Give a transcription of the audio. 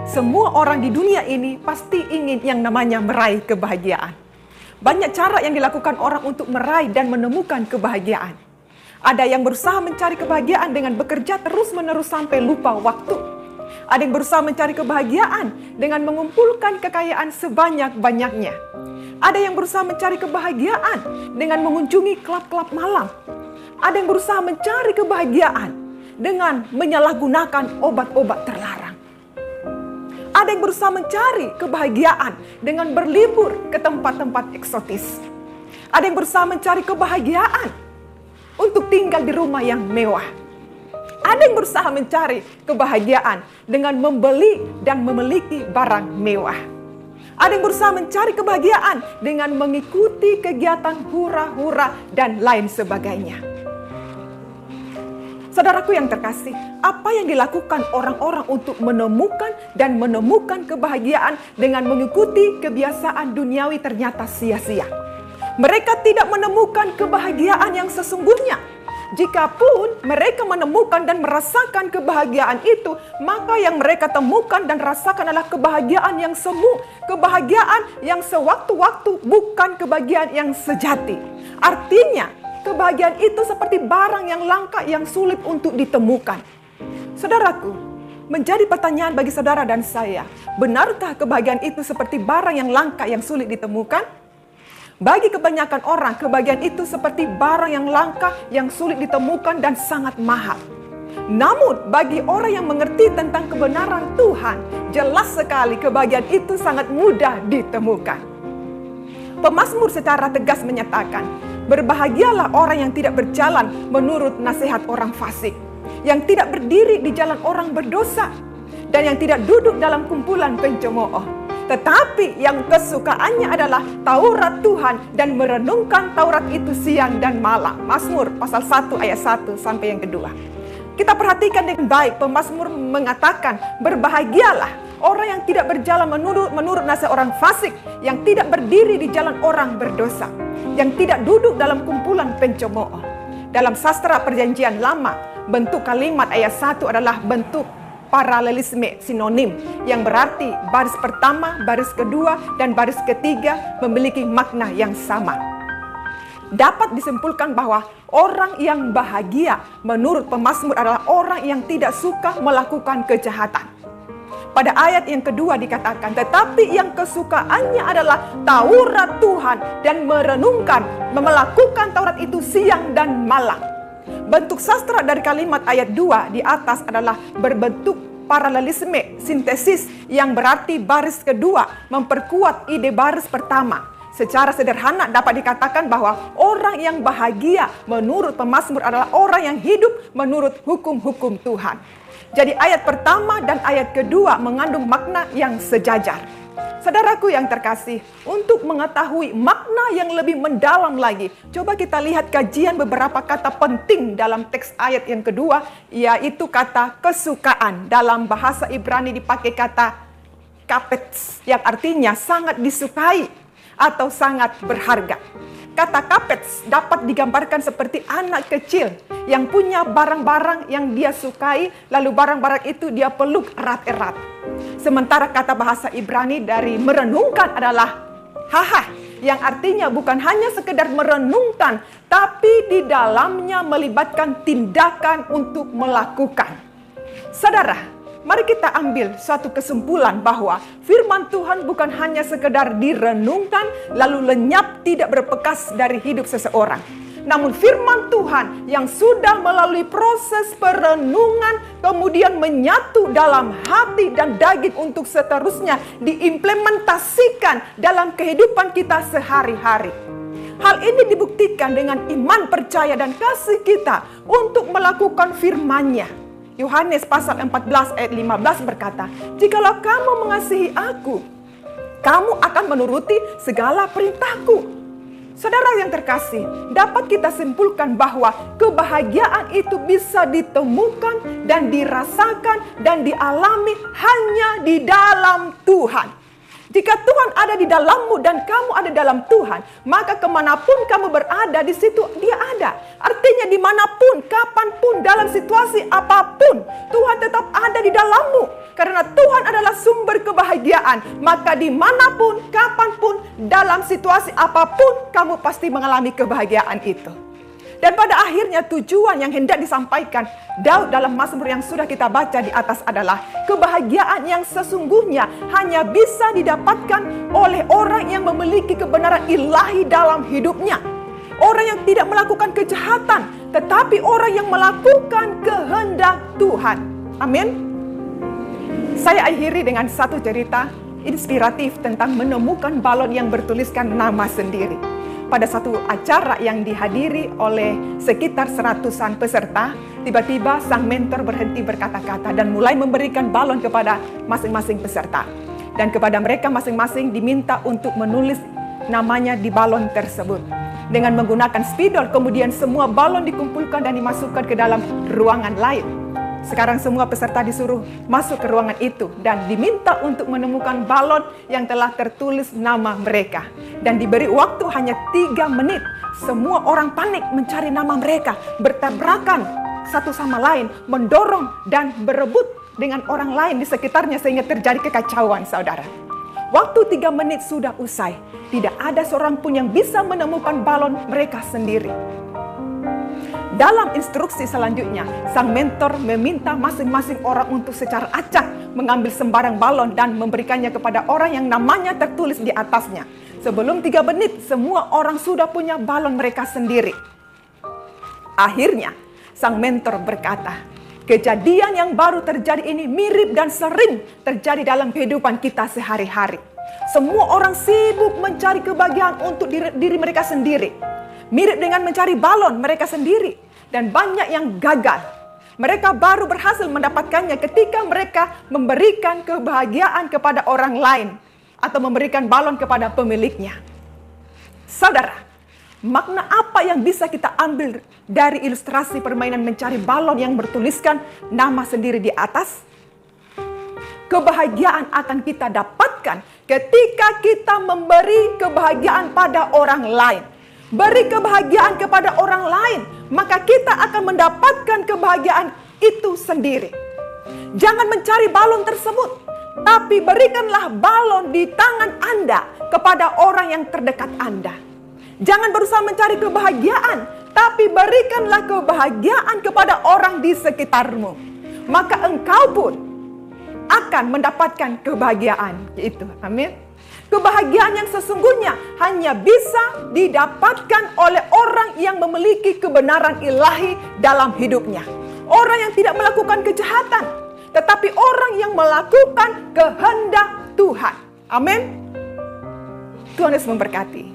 Semua orang di dunia ini pasti ingin yang namanya meraih kebahagiaan. Banyak cara yang dilakukan orang untuk meraih dan menemukan kebahagiaan. Ada yang berusaha mencari kebahagiaan dengan bekerja terus-menerus sampai lupa waktu. Ada yang berusaha mencari kebahagiaan dengan mengumpulkan kekayaan sebanyak-banyaknya. Ada yang berusaha mencari kebahagiaan dengan mengunjungi klub-klub malam. Ada yang berusaha mencari kebahagiaan dengan menyalahgunakan obat-obat terlarang. Ada yang berusaha mencari kebahagiaan dengan berlibur ke tempat-tempat eksotis. Ada yang berusaha mencari kebahagiaan untuk tinggal di rumah yang mewah. Ada yang berusaha mencari kebahagiaan dengan membeli dan memiliki barang mewah. Ada yang berusaha mencari kebahagiaan dengan mengikuti kegiatan hura-hura dan lain sebagainya. Saudaraku yang terkasih, apa yang dilakukan orang-orang untuk menemukan kebahagiaan dengan mengikuti kebiasaan duniawi ternyata sia-sia. Mereka tidak menemukan kebahagiaan yang sesungguhnya. Jikapun mereka menemukan dan merasakan kebahagiaan itu, maka yang mereka temukan dan rasakan adalah kebahagiaan yang semu, kebahagiaan yang sewaktu-waktu, bukan kebahagiaan yang sejati. Artinya, kebahagiaan itu seperti barang yang langka yang sulit untuk ditemukan. Saudaraku, menjadi pertanyaan bagi saudara dan saya, benarkah kebahagiaan itu seperti barang yang langka yang sulit ditemukan? Bagi kebanyakan orang, kebahagiaan itu seperti barang yang langka, yang sulit ditemukan dan sangat mahal. Namun, bagi orang yang mengerti tentang kebenaran Tuhan, jelas sekali kebahagiaan itu sangat mudah ditemukan. Pemazmur secara tegas menyatakan, berbahagialah orang yang tidak berjalan menurut nasihat orang fasik, yang tidak berdiri di jalan orang berdosa, dan yang tidak duduk dalam kumpulan pencemooh. Tetapi yang kesukaannya adalah Taurat Tuhan dan merenungkan Taurat itu siang dan malam. Mazmur pasal 1 ayat 1 sampai yang kedua. Kita perhatikan dengan baik, pemazmur mengatakan berbahagialah orang yang tidak berjalan menurut nasihat orang fasik, yang tidak berdiri di jalan orang berdosa, yang tidak duduk dalam kumpulan pencemooh. Dalam sastra Perjanjian Lama, bentuk kalimat ayat 1 adalah bentuk paralelisme sinonim yang berarti baris pertama, baris kedua, dan baris ketiga memiliki makna yang sama. Dapat disimpulkan bahwa orang yang bahagia menurut pemazmur adalah orang yang tidak suka melakukan kejahatan. Pada ayat yang kedua dikatakan, tetapi yang kesukaannya adalah Taurat Tuhan dan merenungkan, melakukan Taurat itu siang dan malam. Bentuk sastra dari kalimat ayat 2 di atas adalah berbentuk paralelisme sintesis yang berarti baris kedua memperkuat ide baris pertama. Secara sederhana dapat dikatakan bahwa orang yang bahagia menurut pemazmur adalah orang yang hidup menurut hukum-hukum Tuhan. Jadi ayat pertama dan ayat kedua mengandung makna yang sejajar. Saudaraku yang terkasih, untuk mengetahui makna yang lebih mendalam lagi, coba kita lihat kajian beberapa kata penting dalam teks ayat yang kedua, yaitu kata kesukaan. Dalam bahasa Ibrani dipakai kata kapets, yang artinya sangat disukai atau sangat berharga. Kata kapets dapat digambarkan seperti anak kecil yang punya barang-barang yang dia sukai, lalu barang-barang itu dia peluk erat-erat. Sementara kata bahasa Ibrani dari merenungkan adalah haha, yang artinya bukan hanya sekedar merenungkan, tapi di dalamnya melibatkan tindakan untuk melakukan. Saudara, mari kita ambil suatu kesimpulan bahwa firman Tuhan bukan hanya sekedar direnungkan lalu lenyap tidak berbekas dari hidup seseorang. Namun firman Tuhan yang sudah melalui proses perenungan kemudian menyatu dalam hati dan daging untuk seterusnya diimplementasikan dalam kehidupan kita sehari-hari. Hal ini dibuktikan dengan iman, percaya, dan kasih kita untuk melakukan firman-Nya. Yohanes pasal 14 ayat 15 berkata, "Jikalau kamu mengasihi aku, kamu akan menuruti segala perintahku." Saudara yang terkasih, dapat kita simpulkan bahwa kebahagiaan itu bisa ditemukan dan dirasakan dan dialami hanya di dalam Tuhan. Jika Tuhan ada di dalammu dan kamu ada dalam Tuhan, maka kemanapun kamu berada, di situ Dia ada. Artinya dimanapun, kapanpun, dalam situasi apapun, Tuhan tetap ada di dalammu. Karena Tuhan adalah sumber kebahagiaan, maka dimanapun, kapanpun, dalam situasi apapun, kamu pasti mengalami kebahagiaan itu. Dan pada akhirnya tujuan yang hendak disampaikan Daud dalam Mazmur yang sudah kita baca di atas adalah kebahagiaan yang sesungguhnya hanya bisa didapatkan oleh orang yang memiliki kebenaran ilahi dalam hidupnya. Orang yang tidak melakukan kejahatan, tetapi orang yang melakukan kehendak Tuhan. Amin. Saya akhiri dengan satu cerita inspiratif tentang menemukan balon yang bertuliskan nama sendiri. Pada satu acara yang dihadiri oleh sekitar 100-an peserta, tiba-tiba sang mentor berhenti berkata-kata dan mulai memberikan balon kepada masing-masing peserta. Dan kepada mereka masing-masing diminta untuk menulis namanya di balon tersebut. Dengan menggunakan spidol, kemudian semua balon dikumpulkan dan dimasukkan ke dalam ruangan lain. Sekarang semua peserta disuruh masuk ke ruangan itu dan diminta untuk menemukan balon yang telah tertulis nama mereka. Dan diberi waktu hanya 3 menit. Semua orang panik mencari nama mereka, bertabrakan satu sama lain, mendorong dan berebut dengan orang lain di sekitarnya sehingga terjadi kekacauan, saudara. Waktu 3 menit sudah usai. Tidak ada seorang pun yang bisa menemukan balon mereka sendiri. Dalam instruksi selanjutnya, sang mentor meminta masing-masing orang untuk secara acak mengambil sembarang balon dan memberikannya kepada orang yang namanya tertulis di atasnya. Sebelum 3 menit, semua orang sudah punya balon mereka sendiri. Akhirnya, sang mentor berkata, kejadian yang baru terjadi ini mirip dan sering terjadi dalam kehidupan kita sehari-hari. Semua orang sibuk mencari kebahagiaan untuk diri mereka sendiri. Mirip dengan mencari balon mereka sendiri. Dan banyak yang gagal. Mereka baru berhasil mendapatkannya ketika mereka memberikan kebahagiaan kepada orang lain. Atau memberikan balon kepada pemiliknya. Saudara, makna apa yang bisa kita ambil dari ilustrasi permainan mencari balon yang bertuliskan nama sendiri di atas? Kebahagiaan akan kita dapatkan ketika kita memberi kebahagiaan pada orang lain. Beri kebahagiaan kepada orang lain, maka kita akan mendapatkan kebahagiaan itu sendiri. Jangan mencari balon tersebut, tapi berikanlah balon di tangan Anda kepada orang yang terdekat Anda. Jangan berusaha mencari kebahagiaan, tapi berikanlah kebahagiaan kepada orang di sekitarmu. Maka engkau pun akan mendapatkan kebahagiaan itu. Amin. Kebahagiaan yang sesungguhnya hanya bisa didapatkan oleh orang yang memiliki kebenaran ilahi dalam hidupnya. Orang yang tidak melakukan kejahatan, tetapi orang yang melakukan kehendak Tuhan. Amin. Tuhan Yesus memberkati.